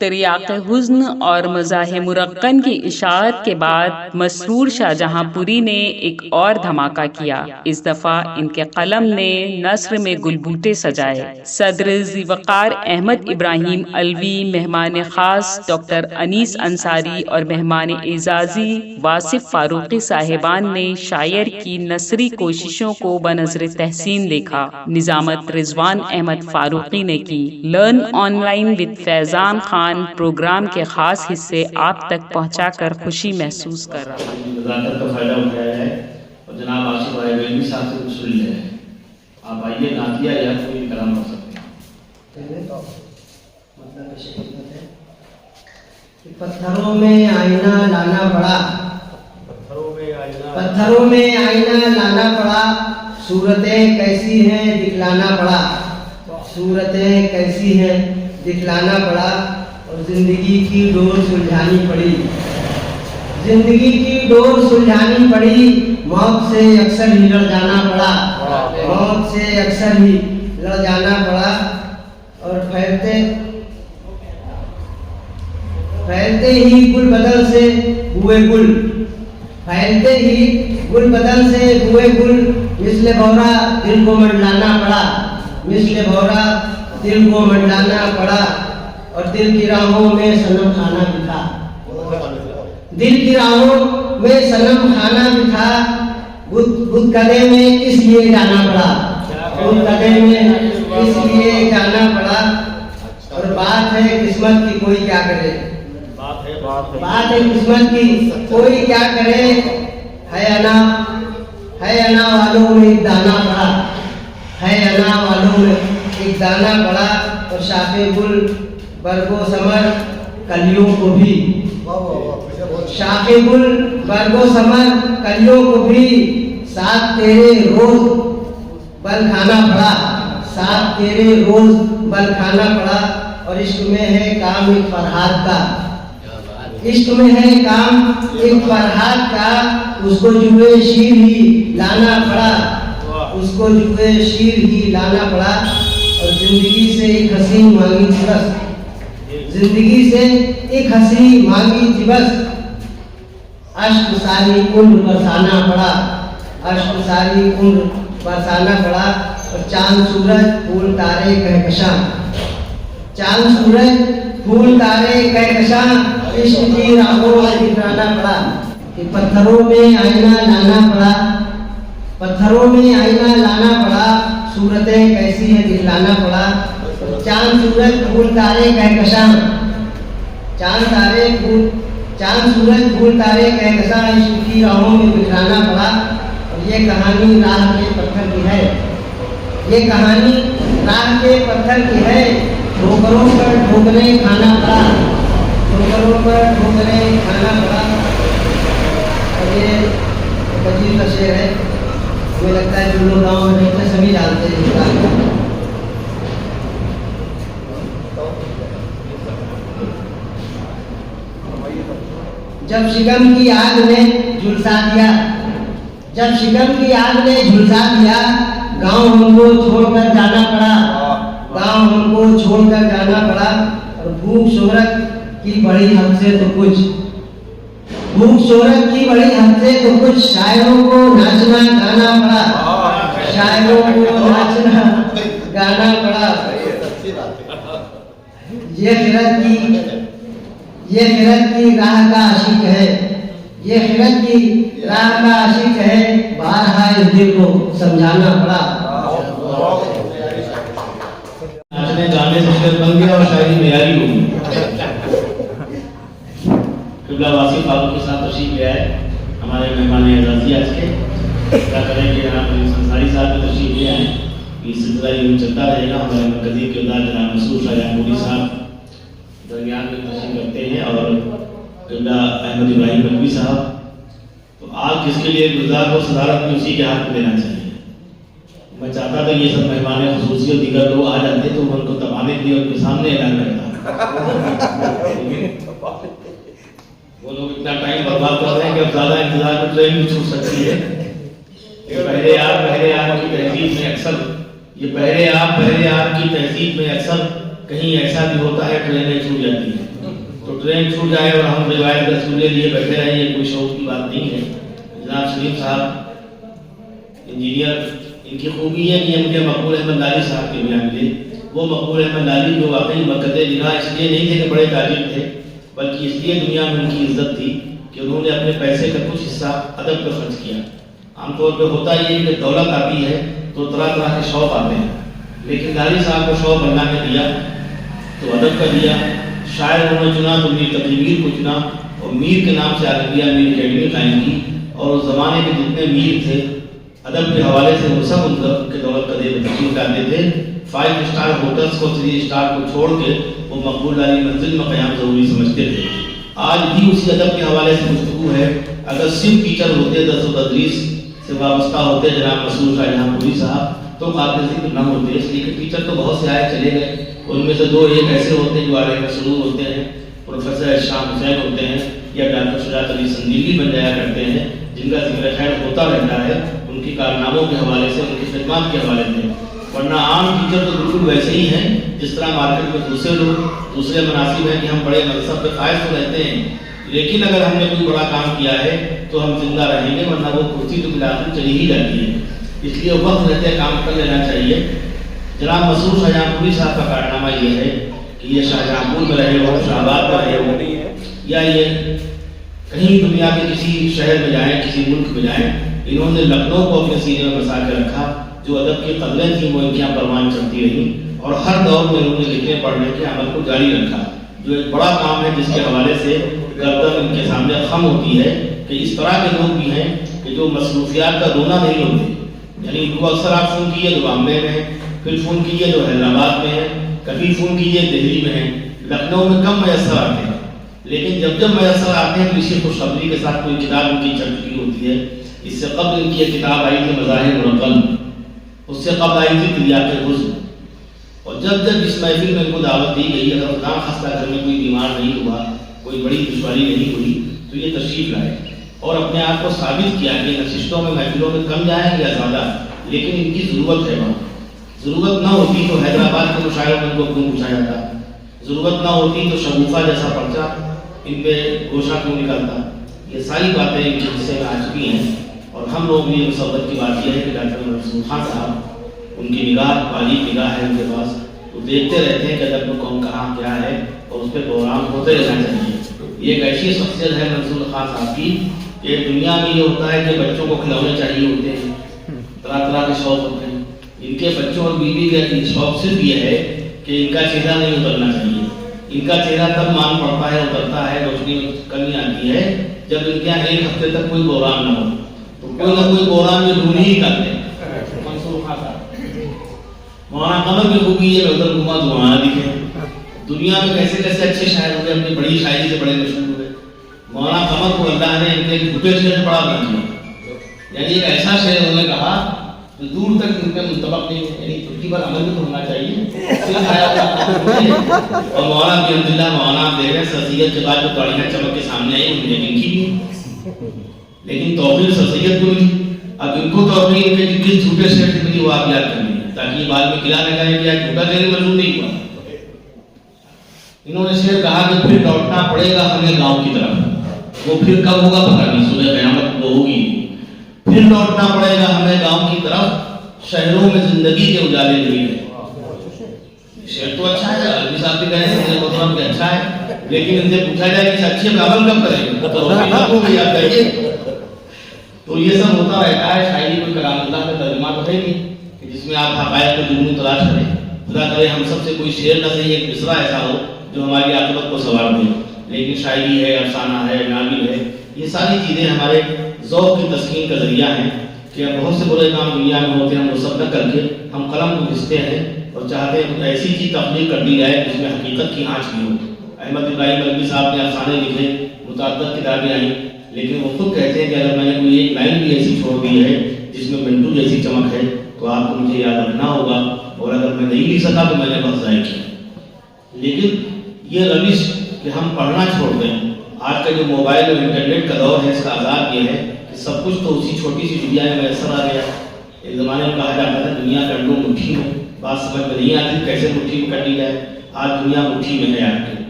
تریاق حزن اور مزاح مرقن کی اشاعت کے بعد مسرور شاہ جہاں پوری نے ایک اور دھماکہ کیا۔ اس دفعہ ان کے قلم نے نثر میں گل بوٹے سجائے۔ صدر ذی وقار احمد ابراہیم علوی، مہمان خاص ڈاکٹر انیس انصاری اور مہمان اعزازی واصف فاروقی صاحبان نے شاعر کی نثری کوششوں کو بنظر تحسین دیکھا۔ نظامت رضوان احمد فاروقی نے کی۔ Learn online with Faizan Khan program کے خاص حصے آپ تک پہنچا کر خوشی محسوس کر رہا ہے۔ نزاکت کا فائدہ اٹھایا ہے اور جناب آصف بھائی صاحب سے کچھ سن لیا ہے۔ آپ آئیے نعتیہ یا کوئی کلام پڑھ سکتے ہیں۔ پتھروں میں آئینہ لانا پڑا، پتھروں میں آئینہ لانا پڑا، صورتیں کیسی ہیں دکھلانا پڑا، صورتیں کیسی ہیں دکھلانا پڑا، اور زندگی کی ڈور سلجھانی پڑی، زندگی کی ڈور سلجھانی پڑی، موت سے اکثر ہی لڑ جانا پڑا، موت سے اکثر ہی لڑ جانا پڑا، اور پھیلتے ہی گل بدل سے ہوئے گل، پھیلتے ہی گل بدل سے ہوئے گل، مثل بھورا دل کو منڈلانا پڑا، مثل بھورا دل کو منڈلانا پڑا، اور دل کی راہوں میں صنم خانہ بھی تھا، دل کی راہوں میں صنم خانہ بھی تھا، بدھ کدے میں کس لیے جانا پڑا، بدھ کدے میں کس لیے جانا پڑا، اور بات ہے قسمت کی کوئی کیا کرے، بات ہے قسمت کی کوئی کیا کرے، ہے انا والوں میں ایک دانا پڑا، ہے انا والوں میں ایک دانا پڑا، اور شاخ گل برگ و ثمر کلیوں کو بھی، شاخ گل برگ و ثمر کلیوں کو بھی، ساتھ تیرے روز بل کھانا پڑا، ساتھ تیرے روز بل کھانا پڑا، اور عشق میں ہے کام ایک فرحات کا، عشق میں ہے کام ایک فرحات کا، اس کو جوئے شیر ہی لانا پڑا، اس کو جوئے شیر ہی لانا پڑا، اور زندگی سے ایک حسین مانگی تھی بس، زندگی سے ایک حسین مانگی تھی بس، اشک ساری عمر برسانا پڑا، اشک ساری عمر برسانا پڑا، اور چاند سورج پھول تارے کہکشاں، چاند سورج پھول تارے کہکشاں، عشق کی راہوں میں دکھلانا پڑا، کہ پتھروں میں آئینہ لانا پڑا، پتھروں میں آئینہ لانا پڑا، صورتیں کیسی ہیں دکھلانا پڑا، چاند سورج پھول تارے کہکشاں، چاند سورج پھول تارے کہکشاں، عشق کی راہوں میں بکھرانا پڑا، اور یہ کہانی راہ کے پتھر کی ہے، یہ کہانی راہ کے پتھر کی ہے، ٹھوکروں پر ٹھوکریں کھانا پڑا، ٹھوکروں پر ٹھوکریں کھانا پڑا، اور یہ بجیر کا شعر ہے، مجھے لگتا ہے جو لوگ گاؤں میں رہتے ہیں سبھی جانتے ہیں۔ جب شکم کی آگ نے جھلسا دیا، جب شکم کی آگ نے جھلسا دیا، گاؤں ہم کو چھوڑ کر جانا پڑا، گاؤں ہم کو چھوڑ کر جانا پڑا، اور بھوک شہرت کی بڑی حد سے تو کچھ، بھوک شہرت کی بڑی حد سے تو کچھ، شاعروں کو ناچنا گانا پڑا، شاعروں کو ناچنا گانا پڑا، یہ خرد کی راہ کا عاشق ہے، یہ خرد کی راہ کا عاشق ہے، بارہا اس دل کو سمجھانا پڑا۔ ناچنے گانے سے شعر بن گیا اور شاعری معیاری ہو گئی۔ قبلہ واصف فاروق کے ساتھ تشریف لے آئے ہمارے مہمان اعزازی آج کے، کیا کریں کہ جناب انصاری صاحب بھی تشریف لے آئے، یہ سلسلہ یوں چلتا رہے گا۔ ہمارے مرکزی کردار جناب مسرور شاہ جہانپوری صاحب درمیان میں تشریف رکھتے ہیں، اور قبلہ احمد ابراہیم علوی صاحب، تو آپ جس کے لیے گلزار کو صدارت میں اسی کے ہاتھ میں دینا چاہیے۔ میں چاہتا تھا یہ سب مہمان خصوصی اور دیگر لوگ آ جاتے تو ان کو تمانے دی اور کے سامنے اعلان کرتا، وہ لوگ اتنا ٹائم برباد کر رہے ہیں کہ اب زیادہ انتظار میں ٹرین بھی چھوٹ سکتی ہے۔ پہرے آپ کی تہذیب میں اکثر یہ پہرے آپ کی تہذیب میں اکثر کہیں ایسا بھی ہوتا ہے ٹرینیں چھوٹ جاتی ہیں۔ ٹرین چھوٹ جائے اور ہم روایت کا سننے لیے بیٹھے رہیں، یہ کوئی شوق کی بات نہیں ہے۔ جناب شریف صاحب انجینئر، ان کی خوبی ہے کہ یہ مجھے مقبول احمد لالی صاحب کے بیان ملے۔ وہ مقبول احمد لالی جو واقعی مقد نگاہ اس لیے نہیں تھے کہ بڑے تاجر تھے، بلکہ اس لیے دنیا میں ان کی عزت تھی کہ انہوں نے اپنے پیسے کا کچھ حصہ ادب پہ خرچ کیا۔ عام طور پہ ہوتا یہ ہے کہ دولت آتی ہے تو طرح طرح کے شوق آتے ہیں، لیکن لالی صاحب کو شوق اللہ نے دیا تو ادب کا دیا۔ شاعر انہوں نے چنا تو میر تقی میر کو چنا، اور میر کے نام سے عالمیہ میر اکیڈمی قائم کی، اور اس زمانے کے جتنے میر تھے ادب کے حوالے سے وہ سب ان کے دولت کا تشریف لاتے تھے۔ 5 اسٹار ہوٹلس کو 3 اسٹار کو چھوڑ کے وہ مقبول والی منزل میں قیام ضروری سمجھتے تھے۔ آج بھی اسی ادب کے حوالے سے گفتگو ہے۔ اگر صرف ٹیچر ہوتے، درس و تدریس سے وابستہ ہوتے جناب مسرور شاہ جہاں پوری صاحب، تو قابل ذکر نہ ہوتے، اس لیے کہ ٹیچر تو بہت سے آئے چلے گئے، ان میں سے 2 ایک ایسے ہوتے جو عالم مسرور ہوتے ہیں، پروفیسر شام حسین ہوتے ہیں، یا ڈاکٹر شجاعت علی سندیلی بن جایا کرتے ہیں، جن کا ذکر خیر ہوتا رہتا ہے ان کی کارناموں کے حوالے سے، ان کی خدمات کے حوالے سے۔ ورنہ عام ٹیچر تو بالکل ویسے ہی ہیں جس طرح مارکیٹ میں دوسرے لوگ دوسرے مناسب ہیں کہ ہم بڑے منصب پہ فائز تو رہتے ہیں، لیکن اگر ہم نے کوئی بڑا کام کیا ہے تو ہم زندہ رہیں گے، ورنہ وہ کرسی تو بلاخر چلی ہی جاتی ہے۔ اس لیے وقت رہتے کام کر لینا چاہیے۔ جناب مسرور شاہجہاں پوری صاحب کا کارنامہ یہ ہے کہ یہ شاہجہاں پور میں رہے ہو، شاہ آباد میں رہے ہو، یا یہ کہیں دنیا کے کسی شہر میں جائیں، کسی ملک میں جائیں، انہوں نے لکھنؤ کو اپنے سینے میں بسا کے رکھا۔ جو ادب کی قدریں تھیں وہ ان کے یہاں پروان چلتی رہیں، اور ہر دور میں انہوں نے لکھنے پڑھنے کے عمل کو جاری رکھا، جو ایک بڑا کام ہے جس کے حوالے سے گردن ان کے سامنے خم ہوتی ہے کہ اس طرح کے لوگ بھی ہیں کہ جو مصروفیات کا رونا نہیں ہوتے۔ یعنی ان کو اکثر آپ فون کیجیے تو بامبے میں ہیں، پھر فون کیجیے تو حیدرآباد میں ہیں، کبھی فون کیجیے دہلی میں ہیں، لکھنؤ میں کم میسر آتے ہیں، لیکن جب میسر آتے ہیں تو اسی خوشخبری کے ساتھ کوئی کتاب ان کی چل چکی ہوتی ہے۔ اس سے قبل ان کی ایک کتاب آئی تھی مظاہر مرقم، اس سے قبل آئی تھی تریاق حزن، اور جب اس محفل میں ان کو دعوت دی گئی، اگر خدا خستہ گھر میں کوئی بیمار نہیں ہوا، کوئی بڑی دشواری نہیں ہوئی، تو یہ تشریف لائے اور اپنے آپ کو ثابت کیا کہ نشستوں میں محفلوں میں کم جائیں یا زیادہ، لیکن ان کی ضرورت ہے وہاں۔ ضرورت نہ ہوتی تو حیدرآباد کے مشاعروں میں ان کو کیوں پوچھا جاتا، ضرورت نہ ہوتی تو شگوفہ جیسا پرچہ ان پہ گوشہ کیوں نکلتا۔ یہ ساری باتیں ان کے حصے میں آ چکی ہیں، اور ہم لوگ بھی مصیبت کی بات یہ ہے کہ ڈاکٹر منصور خان صاحب، ان کی نگاہ والی نگاہ ہے ان کے پاس، وہ دیکھتے رہتے ہیں کہ ادب میں کون کہاں کیا ہے، اور اس پہ پروگرام ہوتے رہنا چاہیے۔ یہ ایک ایسی شخصیت ہے منصور خان صاحب کی کہ دنیا میں یہ ہوتا ہے کہ بچوں کو کھلونے چاہیے ہوتے ہیں، طرح طرح کے شوق ہوتے ہیں، ان کے بچوں اور بیوی کا شوق صرف یہ ہے کہ ان کا چہرہ نہیں اترنا چاہیے۔ ان کا چہرہ تب مان پڑتا ہے، اترتا ہے، روشنی میں کمی آتی ہے جب ان کے یہاں 1 ہفتے تک کوئی بحران نہ ہو، تو کوئی نہ کوئی بحران میں ڈھونڈ ہی کرتے ہیں۔ منصور خان صاحب، مولانا قمر کی خوبی یہ ادھر گھما تو وہاں دکھے، دنیا میں کیسے کیسے اچھے شاعر ہوئے، اپنی بڑی شاعری سے بڑے مشہور ہوئے۔ مولانا قمر کو اللہ نے ان کے گھٹے سے بڑا بنا دیا، یعنی ایک ایسا شعر انہوں نے کہا جو دور تک ان پہ منطبق نہیں ہے، یعنی چھٹی پر عمل بھی تو ہونا چاہیے۔ اور مولانا الحمدللہ مولانا دیکھ رہے سر سید کے بعد جو تاڑیاں چمک کے سامنے آئی ان نے لکھی بھی، لیکن توفیق سر سید کو ملی۔ اب ان کو توفیق ان کے کس جھوٹے شعر سے ملی وہ آپ یاد کریں گے، تاکہ یہ بعد میں قلعہ نہ کہے کہ جھوٹا شعر منظور نہیں ہوا۔ انہوں نے شعر کہا کہ پھر لوٹنا پڑے گا ہمیں گاؤں کی طرف، وہ پھر کب ہوگا پتہ نہیں، صبح قیامت وہ ہوگی، پھر لوٹنا پڑے گا ہمیں گاؤں کی طرف، شہروں میں زندگی کے اجالے نہیں ہے۔ شعر تو اچھا ہے، عالمی صاحب بھی کہہ رہے ہیں محترم کہ اچھا ہے، لیکن ان سے پوچھا جائے کہ اچھے پہ عمل کب کریں گے تو یاد کریے۔ تو یہ سب ہوتا رہتا ہے، شاعری کوئی کلام اللہ کا ترجمہ تو ہے نہیں کہ جس میں آپ حقائق کو جنون تلاش کریں۔ خدا کرے ہم سب سے کوئی شعر نہ صحیح ایک مصرع ایسا ہو جو ہماری عاقبت کو سنوار دے، لیکن شاعری ہے، افسانہ ہے، ناول ہے، یہ ساری چیزیں ہمارے ذوق کی تسکین کا ذریعہ ہیں کہ بہت سے برے کام دنیا میں ہوتے ہیں، ہم وہ سب نہ کر کے ہم قلم کو گھستے ہیں اور چاہتے ہیں کہ ایسی چیز تخلیق کر دی جائے جس میں حقیقت کی آنچ بھی ہو۔ احمد ابراہیم ملوی صاحب نے افسانے لکھے، متعدد کتابیں آئیں، لیکن وہ خود کہتے ہیں کہ اگر میں نے کوئی ایک لائن بھی ایسی چھوڑ دی ہے جس میں منٹو جیسی چمک ہے تو آپ کو مجھے یاد رکھنا ہوگا، اور اگر میں نہیں لکھ سکا تو میں نے وقت ضائع کیا۔ لیکن یہ روش کہ ہم پڑھنا چھوڑ دیں، آج کا جو موبائل اور انٹرنیٹ کا دور ہے اس کا عذاب یہ ہے کہ سب کچھ تو اسی چھوٹی سی دنیا میں میسر آ گیا۔ ایک زمانے میں کہا جاتا تھا دنیا کا ڈو مٹھی میں، بات سمجھ میں نہیں آتی کیسے مٹھی میں کر لی جائے، آج دنیا مٹھی میں ہے آپ کے،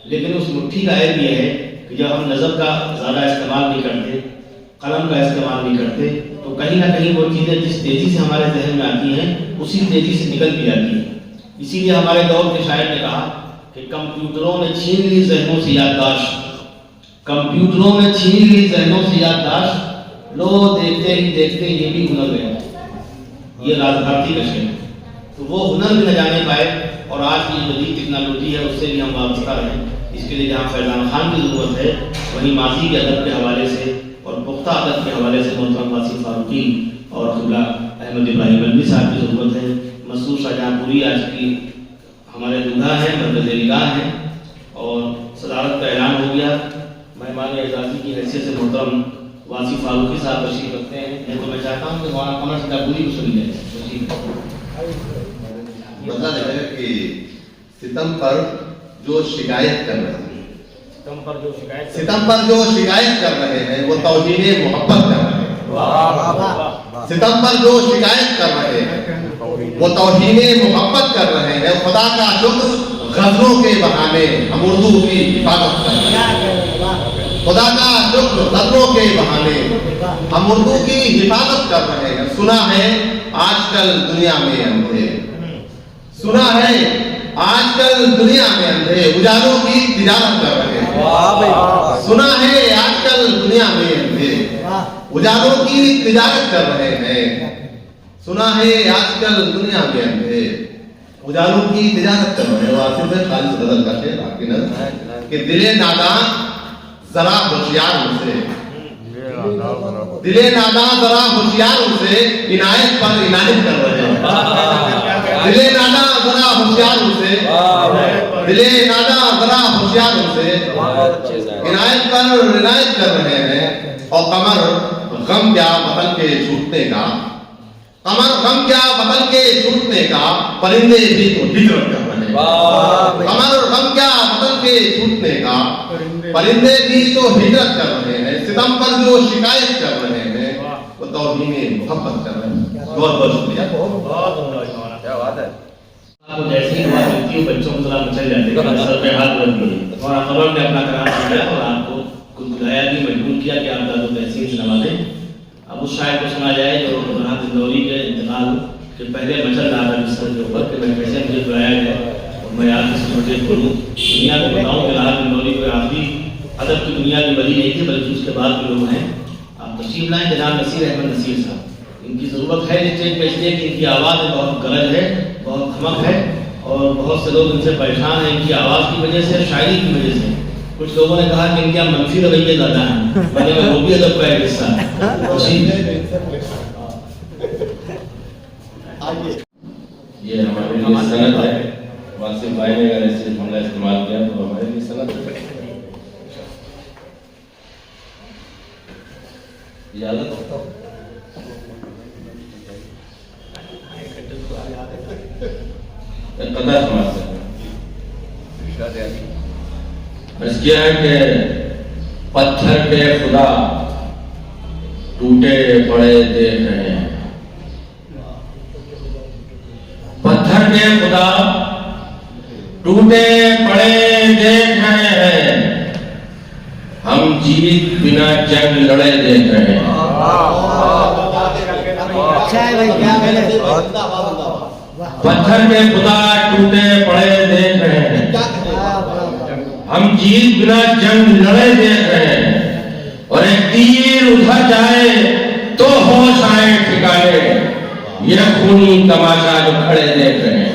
لیکن اس مٹھی کا عیب یہ ہے کہ جب ہم نظر کا زیادہ استعمال نہیں کرتے، قلم کا استعمال نہیں کرتے، تو کہیں نہ کہیں وہ چیزیں جس تیزی سے ہمارے ذہن میں آتی ہیں اسی تیزی سے نکل بھی جاتی ہیں۔ اسی لیے ہمارے دور کے شاعر نے کہا کہ کمپیوٹروں نے چھین لی ذہنوں سے یادداشت، کمپیوٹروں میں چھین لی ذہنوں سے یادداشت، لو دیکھتے ہی دیکھتے یہ بھی ہنر گیا۔ یہ راج بھارتی کا شعر ہے۔ تو وہ ہنر بھی نہ جانے پائے، اور آج کی جدید ٹیکنالوجی ہے اس سے بھی ہم وابستہ رہیں۔ اس کے لیے جہاں فیضان خان کی ضرورت ہے، وہیں ماضی کے ادب کے حوالے سے اور پختہ ادب کے حوالے سے محترم واصف فاروقی اور قبلہ احمد ابراہیم علوی صاحب کی ضرورت ہے۔ مسرور شاہجہاں پوری آج کی ہمارے دولہا ہیں، مرکز نگاہ ہیں، اور صدارت کا اعلان ہو گیا۔ مہمان اعزازی کی حیثیت سے محترم واصف فاروقی صاحب تشریف رکھتے ہیں۔ تو میں چاہتا ہوں کہ مولانا قمر شاہجہاں پوری کو سنی جائے۔ بدلا ہے کہ ستم پر جو شکایت کر رہے ہیں، ستم پر جو شکایت کر رہے ہیں وہ توہین محبت کر رہے ہیں۔ ستم پر جو شکایت کر رہے ہیں وہ توہین محبت کر رہے ہیں۔ خدا کا شکر غزلوں کے بہانے ہم اردو کی حفاظت کر رہے ہیں۔ خدا کا شکر غزلوں کے بہانے ہم اردو کی حفاظت کر رہے ہیں۔ سنا ہے آج کل دنیا میں اندھے، سنا ہے آج کل دنیا میں اندھے اجالوں کی تجارت کر رہے ہیں۔ سنا ہے آج کل دنیا میں اندھے اجالوں کی تجارت کر رہے ہیں۔ سنا ہے آج کل دنیا میں اندھے اجالوں کی تجارت کر رہے ہیں۔ واصف خالص غزل کا شعر آپ کی نظر کہ دل ناداں ذرا ہوشیار مجھ سے، دل ناداں ذرا ہوشیار مجھ سے عنایت پر عنایت کر رہے ہیں۔ دل ناداں ذرا ہوشیار مجھ سے، دل ناداں ذرا ہوشیار مجھ سے عنایت پر عنایت کر رہے ہیں۔ اور قمر غم کیا وطن کے چھوٹنے کا، قمر غم کیا وطن کے چھوٹنے کا، پرندے بھی تو ہجرت کر رہے ہیں۔ قمر غم کیا وطن کے چھوٹنے کا، پرندے بھی تو ہجرت کر رہے ہیں۔ ستم پر جو شکایت کر رہے ہیں وہ توہین محبت کر رہے ہیں۔ بہت بہت شکریہ۔ کیا بات ہے۔ آپ کو جیسے ہی دعا ملتی ہے بچوں کو سلام مچل جاتے ہیں، سر پہ ہاتھ رکھ دیے، اور خبر نے اپنا کرام کیا اور آپ کو کچھ بلایا بھی، مجبور کیا کہ آپ داد و تحسین سے نوازیں۔ اب اس شاعر کو سنا جائے جو راحت دندوری کے انتقال کے پہلے مچل رہا تھا بستر کے اوپر کہ میں کیسے مجھے بلایا گیا اور میں آپ سے مجھے بولوں، دنیا کو بتاؤں کہ راحت دندوری کوئی آخری ادب کی دنیا کی بلی نہیں تھی بلکہ اس کے بعد کے لوگ ہیں۔ آپ تشریف لائیں جناب نصیر احمد نصیر صاحب، ان کی ضرورت ہے اسٹیج پہ اس لیے کہ ان کی آواز میں بہت گرج ہے، بہت دھمک ہے، اور بہت سے لوگ ان سے پریشان ہیں ان کی آواز کی وجہ سے، شاعری کی وجہ سے۔ کچھ لوگوں نے کہا کہ ان کے منفی رویے زیادہ ہیں، مگر وہ بھی ادب کا ایک حصہ ہے۔ یہ ہمارے لیے سند ہے، واصف بھائی نے اگر ایسے جملہ استعمال کیا تو ہمارے لیے سند ہے۔ اجازت قطع سماج سے عرض کیا ہے کہ پتھر کے خدا ٹوٹے پڑے دیکھ رہے ہیں، پتھر کے خدا ٹوٹے پڑے دیکھ رہے ہیں، ہم جیت بنا جنگ لڑے دیکھ رہے ہیں۔ پتھر کے خدا ٹوٹے پڑے دیکھ رہے ہیں، ہم جیت بنا جنگ لڑے دیکھ رہے ہیں، اور ایک تیر ادھر جائے تو ہوش آئے ٹھکانے، یہ خونی تماشا جو کھڑے دیکھ رہے ہیں،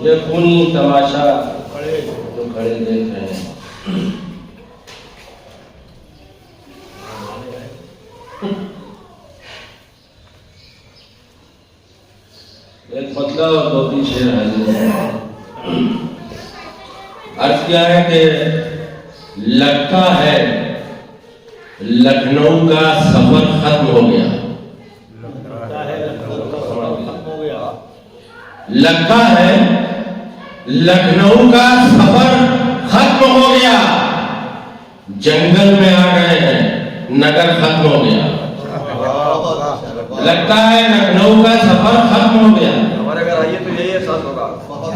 یہ خونی تماشا جو کھڑے دیکھ رہے ہیں۔ ایک مطلب اور دو تین شعر حاضر ہے۔ عرض کیا ہے کہ لگتا ہے لکھنؤ کا سفر ختم ہو گیا، لگتا ہے لکھنؤ کا سفر ختم ہو گیا، جنگل میں آ گئے ہیں نگر ختم ہو گیا، لگتا ہے لکھنؤ کا سفر ختم ہو گیا، ہمارے گھر آئیے تو یہی ہے